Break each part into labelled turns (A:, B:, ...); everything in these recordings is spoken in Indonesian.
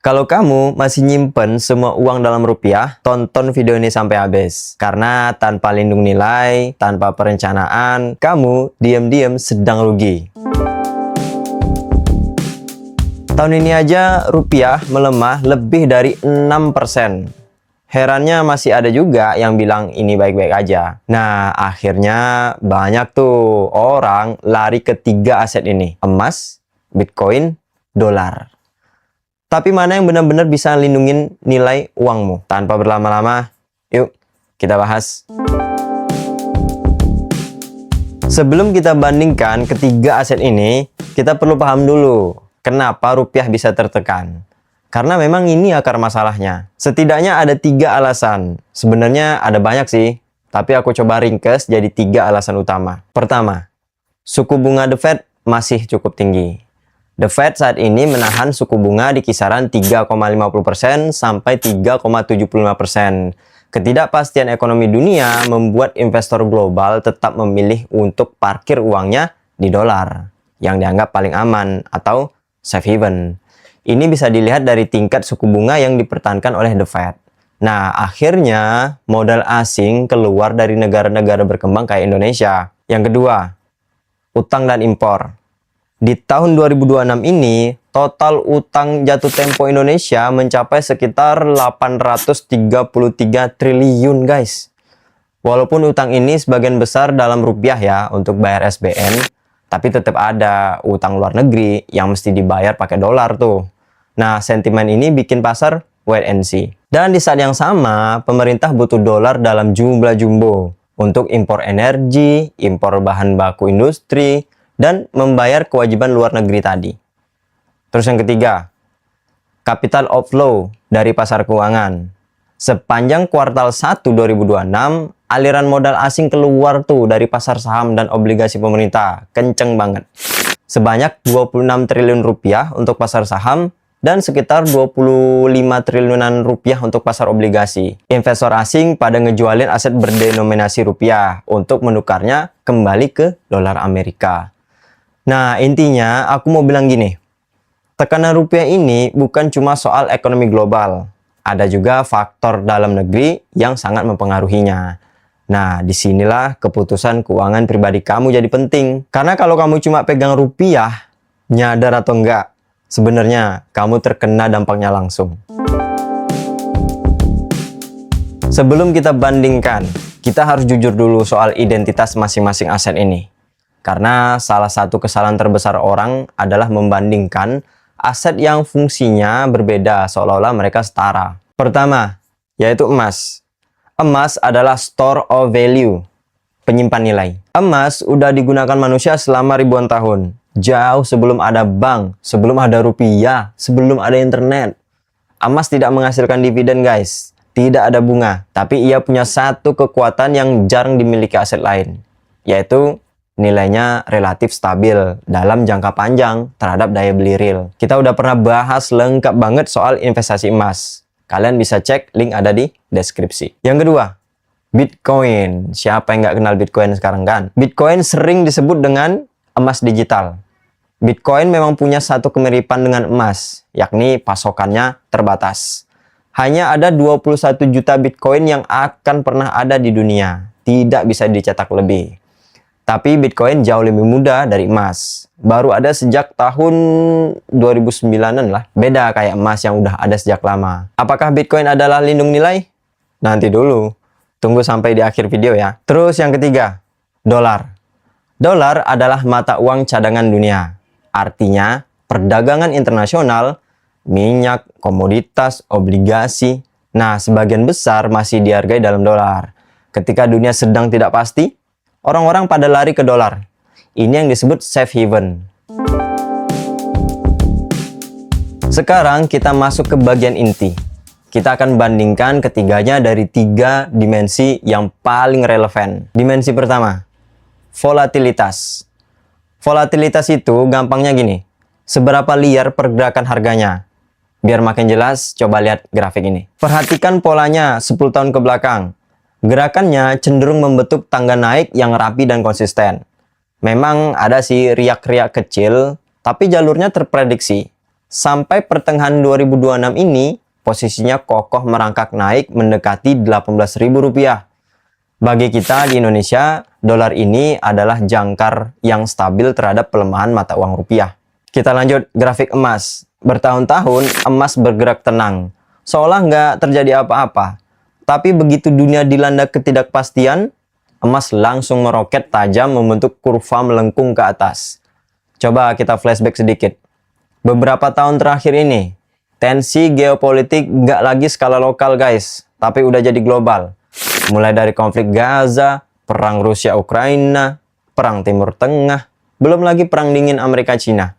A: Kalau kamu masih nyimpen semua uang dalam rupiah, tonton video ini sampai habis. Karena tanpa lindung nilai, tanpa perencanaan, kamu diam-diam sedang rugi. Tahun ini aja rupiah melemah lebih dari 6%. Herannya masih ada juga yang bilang ini baik-baik aja. Nah, akhirnya banyak tuh orang lari ke 3 aset ini. Emas, Bitcoin, dolar. Tapi mana yang benar-benar bisa lindungin nilai uangmu? Tanpa berlama-lama, yuk kita bahas. Sebelum kita bandingkan ketiga aset ini, kita perlu paham dulu kenapa rupiah bisa tertekan. Karena memang ini akar masalahnya. Setidaknya ada 3 alasan. Sebenarnya ada banyak sih, tapi aku coba ringkes jadi 3 alasan utama. Pertama, suku bunga The Fed masih cukup tinggi. The Fed saat ini menahan suku bunga di kisaran 3,50% sampai 3,75%. Ketidakpastian ekonomi dunia membuat investor global tetap memilih untuk parkir uangnya di dolar, yang dianggap paling aman atau safe haven. Ini bisa dilihat dari tingkat suku bunga yang dipertahankan oleh The Fed. Nah, akhirnya modal asing keluar dari negara-negara berkembang kayak Indonesia. Yang kedua, utang dan impor. Di tahun 2026 ini, total utang jatuh tempo Indonesia mencapai sekitar 833 triliun, guys. Walaupun utang ini sebagian besar dalam rupiah ya untuk bayar SBN, tapi tetap ada utang luar negeri yang mesti dibayar pakai dolar tuh. Nah, sentimen ini bikin pasar wait and see. Dan di saat yang sama, pemerintah butuh dolar dalam jumlah jumbo untuk impor energi, impor bahan baku industri, dan membayar kewajiban luar negeri tadi. Terus yang ketiga, capital outflow dari pasar keuangan. Sepanjang kuartal 1 2026, aliran modal asing keluar tuh dari pasar saham dan obligasi pemerintah. Kenceng banget. Sebanyak 26 triliun rupiah untuk pasar saham dan sekitar 25 triliunan rupiah untuk pasar obligasi. Investor asing pada ngejualin aset berdenominasi rupiah untuk menukarnya kembali ke dolar Amerika. Nah, intinya aku mau bilang gini, tekanan rupiah ini bukan cuma soal ekonomi global, ada juga faktor dalam negeri yang sangat mempengaruhinya. Nah, disinilah keputusan keuangan pribadi kamu jadi penting. Karena kalau kamu cuma pegang rupiah, nyadar atau enggak, sebenarnya kamu terkena dampaknya langsung. Sebelum kita bandingkan, kita harus jujur dulu soal identitas masing-masing aset ini. Karena salah satu kesalahan terbesar orang adalah membandingkan aset yang fungsinya berbeda seolah-olah mereka setara. Pertama, yaitu emas. Emas adalah store of value, penyimpan nilai. Emas udah digunakan manusia selama ribuan tahun. Jauh sebelum ada bank, sebelum ada rupiah, sebelum ada internet. Emas tidak menghasilkan dividen, guys. Tidak ada bunga. Tapi ia punya satu kekuatan yang jarang dimiliki aset lain, yaitu nilainya relatif stabil dalam jangka panjang terhadap daya beli real. Kita udah pernah bahas lengkap banget soal investasi emas. Kalian bisa cek, link ada di deskripsi. Yang kedua, Bitcoin. Siapa yang nggak kenal Bitcoin sekarang kan? Bitcoin sering disebut dengan emas digital. Bitcoin memang punya satu kemiripan dengan emas, yakni pasokannya terbatas. Hanya ada 21 juta Bitcoin yang akan pernah ada di dunia. Tidak bisa dicetak lebih. Tapi Bitcoin jauh lebih mudah dari emas. Baru ada sejak tahun 2009-an lah. Beda kayak emas yang udah ada sejak lama. Apakah Bitcoin adalah lindung nilai? Nanti dulu. Tunggu sampai di akhir video ya. Terus yang ketiga, dolar. Dolar adalah mata uang cadangan dunia. Artinya, perdagangan internasional, minyak, komoditas, obligasi. Nah, sebagian besar masih dihargai dalam dolar. Ketika dunia sedang tidak pasti, orang-orang pada lari ke dolar. Ini yang disebut safe haven. Sekarang kita masuk ke bagian inti. Kita akan bandingkan ketiganya dari 3 dimensi yang paling relevan. Dimensi pertama, volatilitas. Volatilitas itu gampangnya gini. Seberapa liar pergerakan harganya? Biar makin jelas, coba lihat grafik ini. Perhatikan polanya 10 tahun ke belakang. Gerakannya cenderung membentuk tangga naik yang rapi dan konsisten. Memang ada sih riak-riak kecil, tapi jalurnya terprediksi. sampai pertengahan 2026 ini posisinya kokoh merangkak naik mendekati Rp18.000. Bagi kita di Indonesia, dolar ini adalah jangkar yang stabil terhadap pelemahan mata uang rupiah. Kita lanjut grafik emas. Bertahun-tahun emas bergerak tenang, seolah nggak terjadi apa-apa. Tapi begitu dunia dilanda ketidakpastian, emas langsung meroket tajam membentuk kurva melengkung ke atas. Coba kita flashback sedikit. Beberapa tahun terakhir ini, tensi geopolitik nggak lagi skala lokal guys, tapi udah jadi global. Mulai dari konflik Gaza, perang Rusia-Ukraina, perang Timur Tengah, belum lagi perang dingin Amerika-Cina.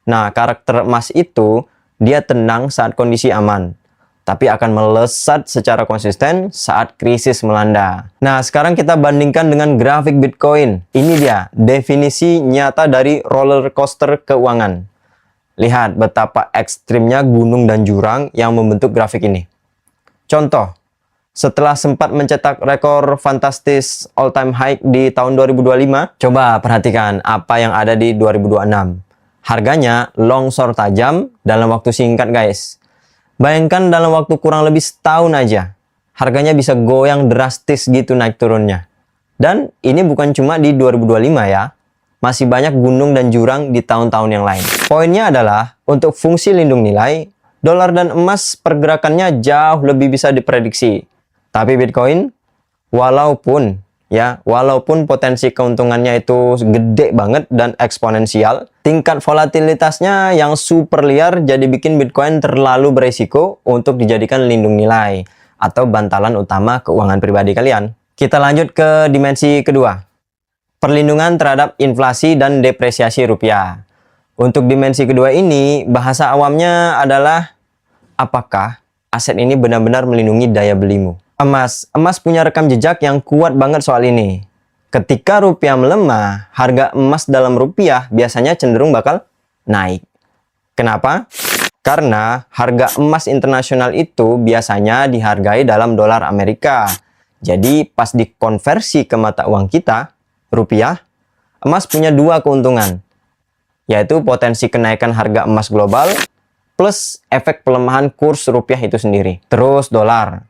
A: Nah, karakter emas itu, dia tenang saat kondisi aman, tapi akan melesat secara konsisten saat krisis melanda. Nah, sekarang kita bandingkan dengan grafik Bitcoin. Ini dia, definisi nyata dari roller coaster keuangan. Lihat betapa ekstrimnya gunung dan jurang yang membentuk grafik ini. Contoh, setelah sempat mencetak rekor fantastis all-time high di tahun 2025, coba perhatikan apa yang ada di 2026. Harganya longsor tajam dalam waktu singkat guys. Bayangkan dalam waktu kurang lebih setahun aja, harganya bisa goyang drastis gitu naik turunnya. Dan ini bukan cuma di 2025 ya. Masih banyak gunung dan jurang di tahun-tahun yang lain. Poinnya adalah, untuk fungsi lindung nilai, dolar dan emas pergerakannya jauh lebih bisa diprediksi. Tapi Bitcoin, walaupun potensi keuntungannya itu gede banget dan eksponensial, tingkat volatilitasnya yang super liar jadi bikin Bitcoin terlalu beresiko untuk dijadikan lindung nilai atau bantalan utama keuangan pribadi kalian. Kita lanjut ke dimensi kedua. Perlindungan terhadap inflasi dan depresiasi rupiah. Untuk dimensi kedua ini, bahasa awamnya adalah apakah aset ini benar-benar melindungi daya belimu. Emas punya rekam jejak yang kuat banget soal ini. Ketika rupiah melemah, harga emas dalam rupiah biasanya cenderung bakal naik. Kenapa? Karena harga emas internasional itu biasanya dihargai dalam dolar Amerika. Jadi pas dikonversi ke mata uang kita, rupiah, emas punya dua keuntungan, yaitu potensi kenaikan harga emas global plus efek pelemahan kurs rupiah itu sendiri. Terus dolar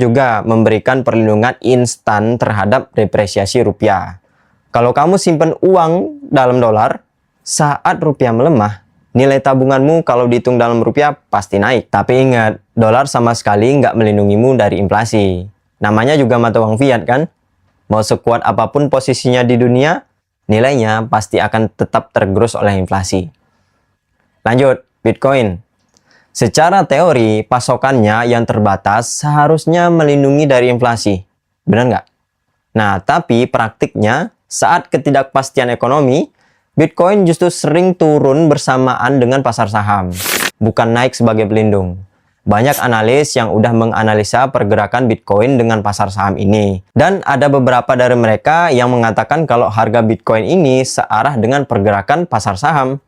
A: juga memberikan perlindungan instan terhadap depresiasi rupiah. Kalau kamu simpan uang dalam dolar, saat rupiah melemah, nilai tabunganmu kalau dihitung dalam rupiah pasti naik. Tapi ingat, dolar sama sekali nggak melindungimu dari inflasi. Namanya juga mata uang fiat kan? Mau sekuat apapun posisinya di dunia, nilainya pasti akan tetap tergerus oleh inflasi. Lanjut, Bitcoin. Secara teori, pasokannya yang terbatas seharusnya melindungi dari inflasi. Benar nggak? Nah, tapi praktiknya, saat ketidakpastian ekonomi, Bitcoin justru sering turun bersamaan dengan pasar saham, bukan naik sebagai pelindung. Banyak analis yang udah menganalisa pergerakan Bitcoin dengan pasar saham ini. Dan ada beberapa dari mereka yang mengatakan kalau harga Bitcoin ini searah dengan pergerakan pasar saham.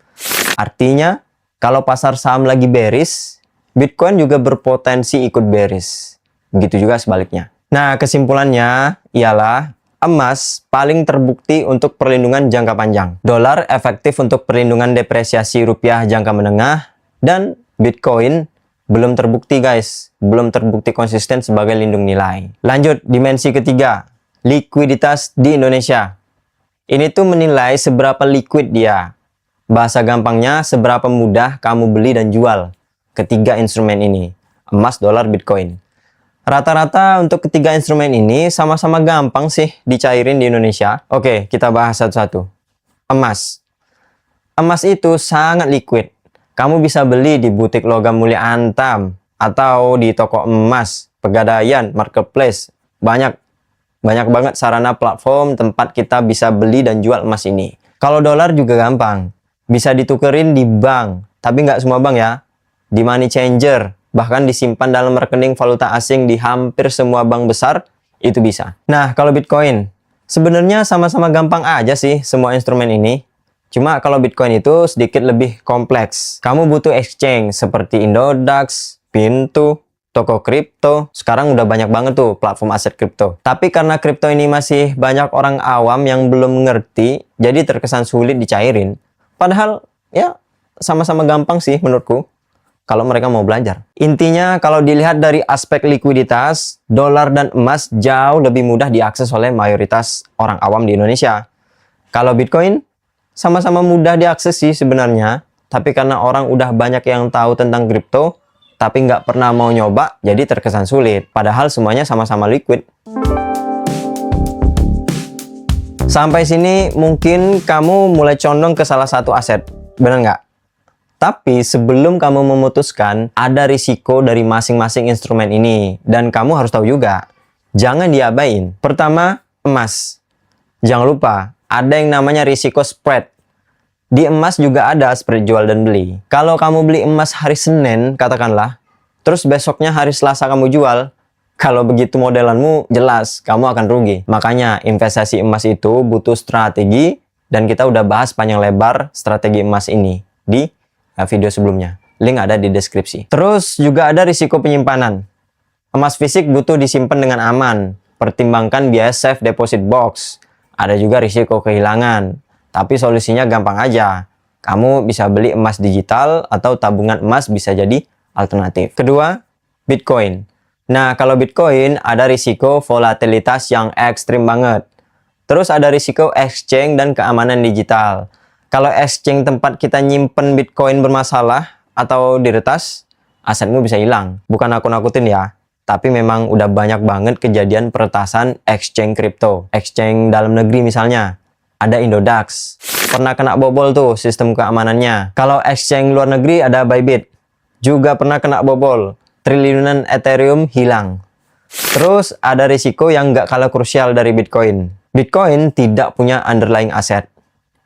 A: Artinya, kalau pasar saham lagi bearish, Bitcoin juga berpotensi ikut bearish. Begitu juga sebaliknya. Nah, kesimpulannya ialah emas paling terbukti untuk perlindungan jangka panjang. Dolar efektif untuk perlindungan depresiasi rupiah jangka menengah. Dan Bitcoin belum terbukti guys, belum terbukti konsisten sebagai lindung nilai. Lanjut, dimensi ketiga, likuiditas di Indonesia. Ini tuh menilai seberapa liquid dia. Bahasa gampangnya, seberapa mudah kamu beli dan jual ketiga instrumen ini, emas, dolar, Bitcoin. Rata-rata untuk ketiga instrumen ini sama-sama gampang sih dicairin di Indonesia. Oke, kita bahas satu-satu. Emas. Emas itu sangat liquid. Kamu bisa beli di butik logam mulia Antam atau di toko emas, Pegadaian, Marketplace. Banyak banget sarana platform tempat kita bisa beli dan jual emas ini. Kalau dolar juga gampang. Bisa ditukerin di bank, tapi nggak semua bank ya. Di money changer, bahkan disimpan dalam rekening valuta asing di hampir semua bank besar, itu bisa. Nah, kalau Bitcoin, sebenarnya sama-sama gampang aja sih semua instrumen ini. Cuma kalau Bitcoin itu sedikit lebih kompleks. Kamu butuh exchange seperti Indodax, Pintu, toko kripto. Sekarang udah banyak banget tuh platform aset kripto. Tapi karena kripto ini masih banyak orang awam yang belum ngerti, jadi terkesan sulit dicairin. Padahal ya sama-sama gampang sih menurutku kalau mereka mau belajar. Intinya kalau dilihat dari aspek likuiditas, dolar dan emas jauh lebih mudah diakses oleh mayoritas orang awam di Indonesia. Kalau Bitcoin, sama-sama mudah diakses sih sebenarnya, tapi karena orang udah banyak yang tahu tentang kripto, tapi nggak pernah mau nyoba, jadi terkesan sulit. Padahal semuanya sama-sama liquid. Sampai sini mungkin kamu mulai condong ke salah satu aset, benar nggak? Tapi sebelum kamu memutuskan, ada risiko dari masing-masing instrumen ini. Dan kamu harus tahu juga, jangan diabain. Pertama, emas. Jangan lupa, ada yang namanya risiko spread. Di emas juga ada spread jual dan beli. Kalau kamu beli emas hari Senin, katakanlah, terus besoknya hari Selasa kamu jual, kalau begitu modelanmu, jelas kamu akan rugi. Makanya investasi emas itu butuh strategi, dan kita udah bahas panjang lebar strategi emas ini di video sebelumnya. Link ada di deskripsi. Terus juga ada risiko penyimpanan. Emas fisik butuh disimpan dengan aman. Pertimbangkan biaya safe deposit box. Ada juga risiko kehilangan. Tapi solusinya gampang aja. Kamu bisa beli emas digital atau tabungan emas bisa jadi alternatif. Kedua, Bitcoin. Nah, kalau Bitcoin ada risiko volatilitas yang ekstrim banget. Terus ada risiko exchange dan keamanan digital. Kalau exchange tempat kita nyimpen Bitcoin bermasalah atau diretas, asetmu bisa hilang. Bukan aku nakutin ya, tapi memang udah banyak banget kejadian peretasan exchange kripto. Exchange dalam negeri misalnya, ada Indodax. Pernah kena bobol tuh sistem keamanannya. Kalau exchange luar negeri ada Bybit. Juga pernah kena bobol. Triliunan Ethereum hilang. Terus ada risiko yang nggak kalah krusial dari Bitcoin. Bitcoin tidak punya underlying aset.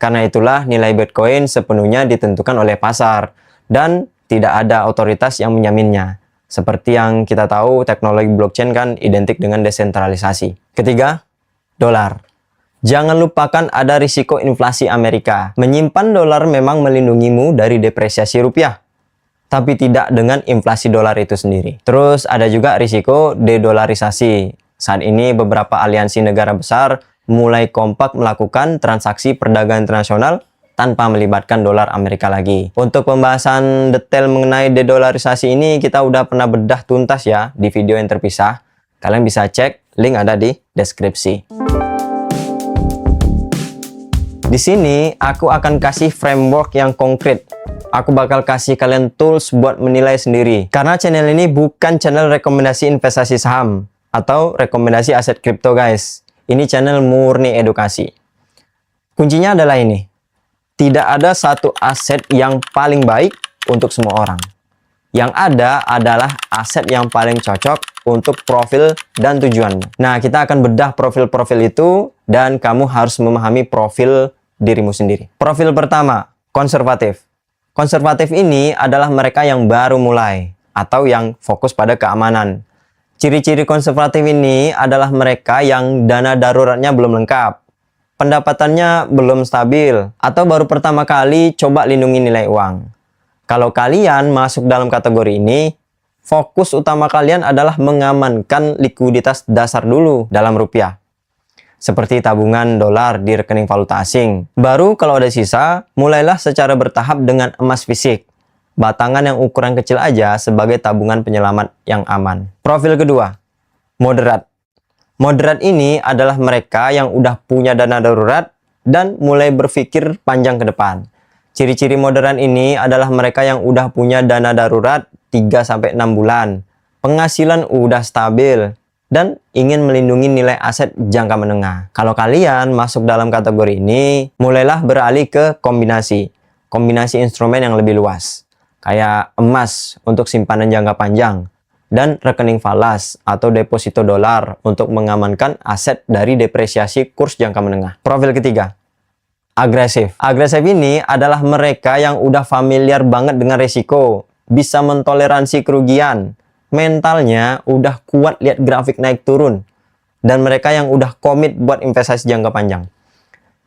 A: Karena itulah nilai Bitcoin sepenuhnya ditentukan oleh pasar dan tidak ada otoritas yang menjaminnya. Seperti yang kita tahu, teknologi blockchain kan identik dengan desentralisasi. Ketiga, dolar. Jangan lupakan ada risiko inflasi Amerika. Menyimpan dolar memang melindungimu dari depresiasi rupiah, tapi tidak dengan inflasi dolar itu sendiri. Terus ada juga risiko dedolarisasi. Saat ini beberapa aliansi negara besar mulai kompak melakukan transaksi perdagangan internasional tanpa melibatkan dolar Amerika lagi. Untuk pembahasan detail mengenai dedolarisasi ini kita udah pernah bedah tuntas ya di video yang terpisah. Kalian bisa cek, link ada di deskripsi. Di sini aku akan kasih framework yang konkret. Aku bakal kasih kalian tools buat menilai sendiri. Karena channel ini bukan channel rekomendasi investasi saham atau rekomendasi aset kripto guys. Ini channel murni edukasi. Kuncinya adalah ini. Tidak ada satu aset yang paling baik untuk semua orang. Yang ada adalah aset yang paling cocok untuk profil dan tujuanmu. Nah, kita akan bedah profil-profil itu dan kamu harus memahami profil dirimu sendiri. Profil pertama, konservatif. Konservatif ini adalah mereka yang baru mulai atau yang fokus pada keamanan. Ciri-ciri konservatif ini adalah mereka yang dana daruratnya belum lengkap, pendapatannya belum stabil, atau baru pertama kali coba lindungi nilai uang. Kalau kalian masuk dalam kategori ini, fokus utama kalian adalah mengamankan likuiditas dasar dulu dalam rupiah. Seperti tabungan dolar di rekening valuta asing. Baru kalau ada sisa, mulailah secara bertahap dengan emas fisik. Batangan yang ukuran kecil aja sebagai tabungan penyelamat yang aman. Profil kedua, moderat. Moderat ini adalah mereka yang udah punya dana darurat dan mulai berpikir panjang ke depan. Ciri-ciri moderat ini adalah mereka yang udah punya dana darurat 3-6 bulan. Penghasilan udah stabil dan ingin melindungi nilai aset jangka menengah. Kalau kalian masuk dalam kategori ini, mulailah beralih ke kombinasi instrumen yang lebih luas. Kayak emas untuk simpanan jangka panjang, dan rekening falas atau deposito dolar untuk mengamankan aset dari depresiasi kurs jangka menengah. Profil ketiga, agresif. Agresif ini adalah mereka yang udah familiar banget dengan risiko, bisa mentoleransi kerugian, mentalnya udah kuat lihat grafik naik turun, dan mereka yang udah komit buat investasi jangka panjang.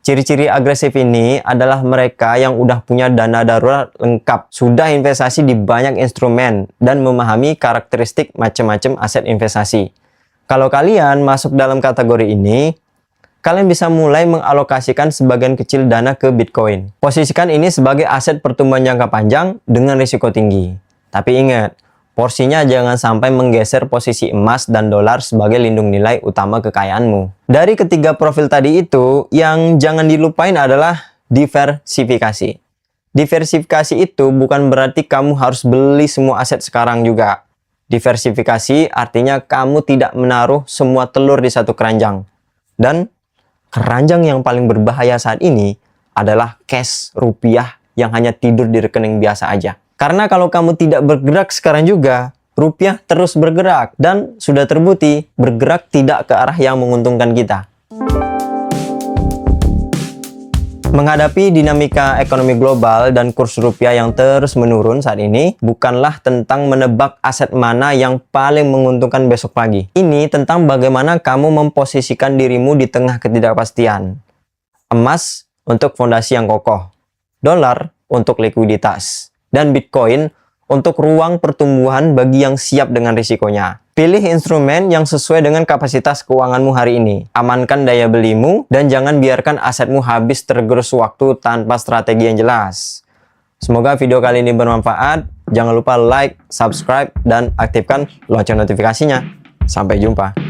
A: Ciri-ciri agresif ini adalah mereka yang udah punya dana darurat lengkap, sudah investasi di banyak instrumen, dan memahami karakteristik macam-macam aset investasi. Kalau kalian masuk dalam kategori ini, kalian bisa mulai mengalokasikan sebagian kecil dana ke Bitcoin. Posisikan ini sebagai aset pertumbuhan jangka panjang dengan risiko tinggi. Tapi ingat, porsinya jangan sampai menggeser posisi emas dan dolar sebagai lindung nilai utama kekayaanmu. Dari ketiga profil tadi itu, yang jangan dilupain adalah diversifikasi. Diversifikasi itu bukan berarti kamu harus beli semua aset sekarang juga. Diversifikasi artinya kamu tidak menaruh semua telur di satu keranjang. Dan keranjang yang paling berbahaya saat ini adalah cash rupiah yang hanya tidur di rekening biasa aja. Karena kalau kamu tidak bergerak sekarang juga, rupiah terus bergerak dan sudah terbukti bergerak tidak ke arah yang menguntungkan kita. Menghadapi dinamika ekonomi global dan kurs rupiah yang terus menurun saat ini, bukanlah tentang menebak aset mana yang paling menguntungkan besok pagi. Ini tentang bagaimana kamu memposisikan dirimu di tengah ketidakpastian. Emas untuk fondasi yang kokoh, dolar untuk likuiditas, dan Bitcoin untuk ruang pertumbuhan bagi yang siap dengan risikonya. Pilih instrumen yang sesuai dengan kapasitas keuanganmu hari ini. Amankan daya belimu dan jangan biarkan asetmu habis tergerus waktu tanpa strategi yang jelas. Semoga video kali ini bermanfaat. Jangan lupa like, subscribe, dan aktifkan lonceng notifikasinya. Sampai jumpa.